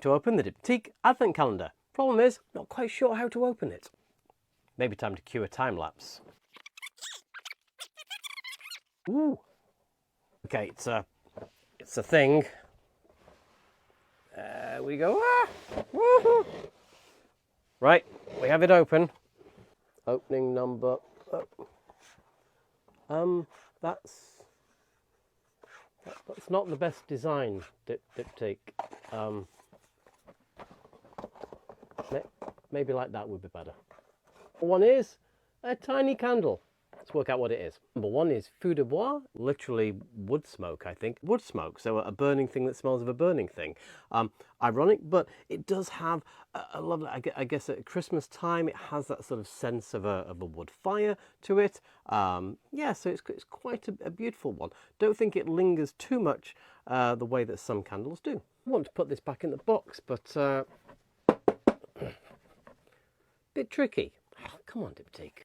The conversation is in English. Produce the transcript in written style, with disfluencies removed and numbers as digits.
to open the Diptique Advent Calendar. Problem is, not quite sure how to open it. Maybe time to cue a time lapse. Ooh. Okay, it's a thing. There we go. Ah! Woohoo! Right, we have it open. Opening number. That's not the best design, Diptyque. Maybe like that would be better. One is a tiny candle. Let's work out what it is. Number one is Feu De Bois, literally wood smoke, I think. Wood smoke, so a burning thing that smells of a burning thing. Ironic, but it does have a lovely, I guess at Christmas time, it has that sort of sense of a wood fire to it. Yeah, so it's quite a beautiful one. Don't think it lingers too much the way that some candles do. I want to put this back in the box, but bit tricky. Oh, come on, Diptyque.